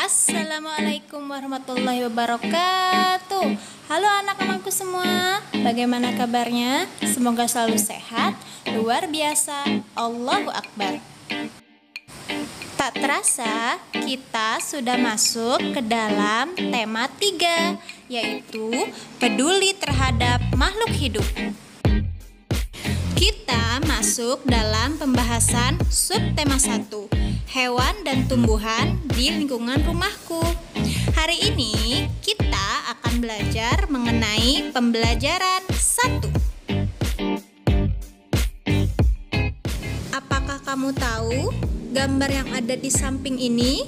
Assalamualaikum warahmatullahi wabarakatuh. Halo anak-anakku semua, bagaimana kabarnya? Semoga selalu sehat, luar biasa, Allahu Akbar. Tak terasa, kita sudah masuk ke dalam tema 3, yaitu peduli terhadap makhluk hidup. Kita masuk dalam pembahasan subtema 1, hewan dan tumbuhan di lingkungan rumahku. Hari ini kita akan belajar mengenai pembelajaran 1. Apakah kamu tahu gambar yang ada di samping ini?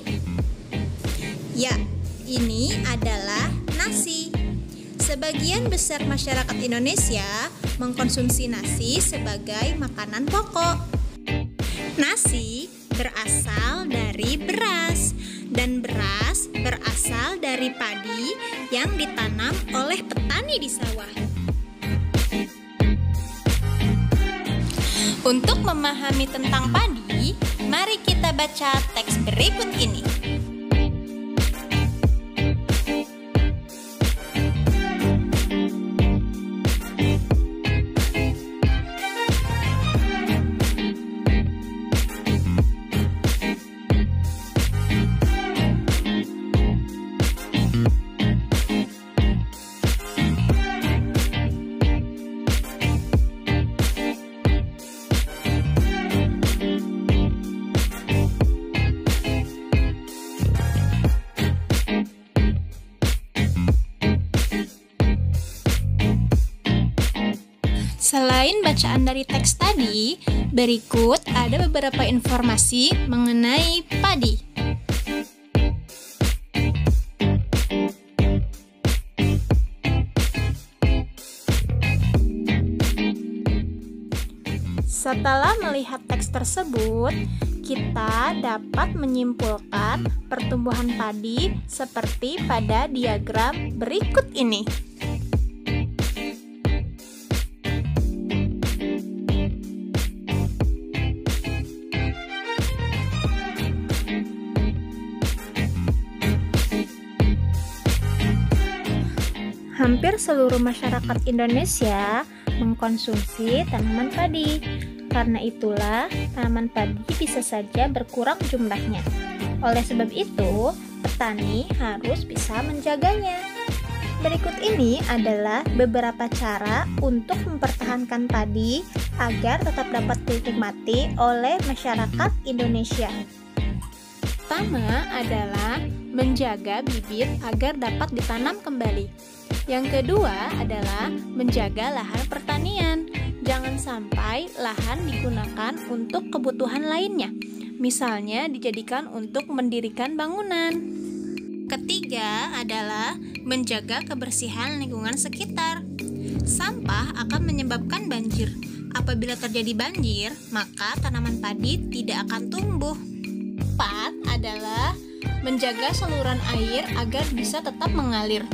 Ya, ini adalah nasi. Sebagian besar masyarakat Indonesia mengkonsumsi nasi sebagai makanan pokok. Nasi berasal dari beras, dan beras berasal dari padi yang ditanam oleh petani di sawah. Untuk memahami tentang padi, mari kita baca teks berikut ini. Selain bacaan dari teks tadi, berikut ada beberapa informasi mengenai padi. Setelah melihat teks tersebut, kita dapat menyimpulkan pertumbuhan padi seperti pada diagram berikut ini. Hampir seluruh masyarakat Indonesia mengkonsumsi tanaman padi. Karena itulah, tanaman padi bisa saja berkurang jumlahnya. Oleh sebab itu, petani harus bisa menjaganya. Berikut ini adalah beberapa cara untuk mempertahankan padi agar tetap dapat dinikmati oleh masyarakat Indonesia. Pertama adalah menjaga bibit agar dapat ditanam kembali. Yang kedua adalah menjaga lahan pertanian. Jangan sampai lahan digunakan untuk kebutuhan lainnya, misalnya dijadikan untuk mendirikan bangunan. Ketiga adalah menjaga kebersihan lingkungan sekitar. Sampah akan menyebabkan banjir. Apabila terjadi banjir, maka tanaman padi tidak akan tumbuh. 4 adalah menjaga saluran air agar bisa tetap mengalir.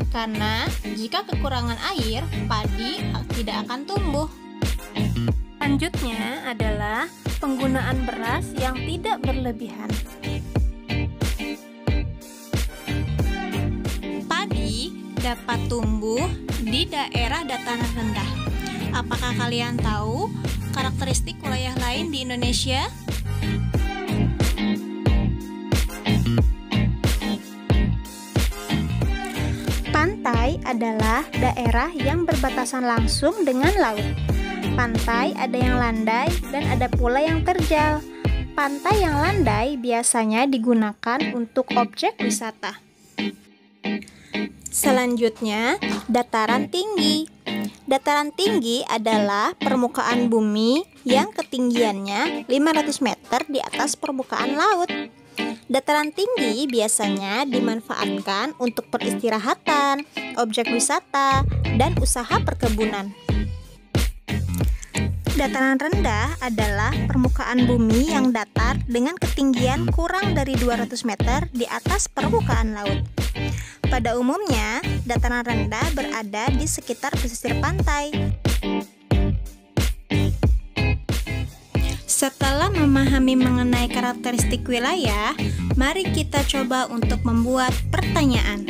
Karena jika kekurangan air, padi tidak akan tumbuh. Selanjutnya adalah penggunaan beras yang tidak berlebihan. Padi dapat tumbuh di daerah dataran rendah. Apakah kalian tahu karakteristik wilayah lain di Indonesia? Pantai adalah daerah yang berbatasan langsung dengan laut. Pantai ada yang landai dan ada pula yang terjal. Pantai yang landai biasanya digunakan untuk objek wisata. Selanjutnya, dataran tinggi. Dataran tinggi adalah permukaan bumi yang ketinggiannya 500 meter di atas permukaan laut. Dataran tinggi biasanya dimanfaatkan untuk peristirahatan, objek wisata, dan usaha perkebunan. Dataran rendah adalah permukaan bumi yang datar dengan ketinggian kurang dari 200 meter di atas permukaan laut. Pada umumnya, dataran rendah berada di sekitar pesisir pantai. Setelah memahami mengenai karakteristik wilayah, mari kita coba untuk membuat pertanyaan.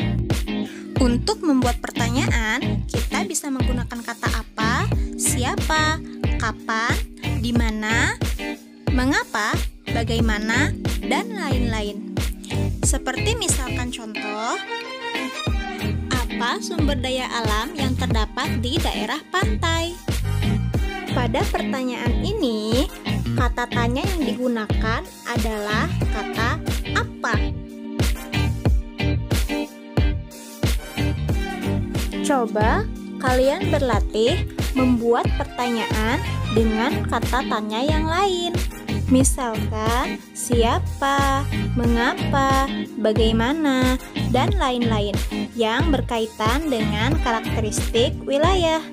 Untuk membuat pertanyaan, kita bisa menggunakan kata apa, siapa, kapan, di mana, mengapa, bagaimana, dan lain-lain. Seperti misalkan contoh, apa sumber daya alam yang terdapat di daerah pantai? Pada pertanyaan ini, kata tanya yang digunakan adalah kata apa. Coba kalian berlatih membuat pertanyaan dengan kata tanya yang lain. Misalkan siapa, mengapa, bagaimana, dan lain-lain yang berkaitan dengan karakteristik wilayah.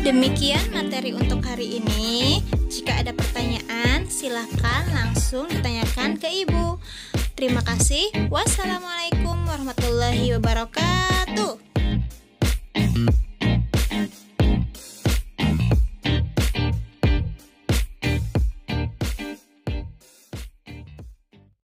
Demikian materi untuk hari ini. Jika ada pertanyaan, silakan langsung ditanyakan ke Ibu. Terima kasih. Wassalamualaikum warahmatullahi wabarakatuh.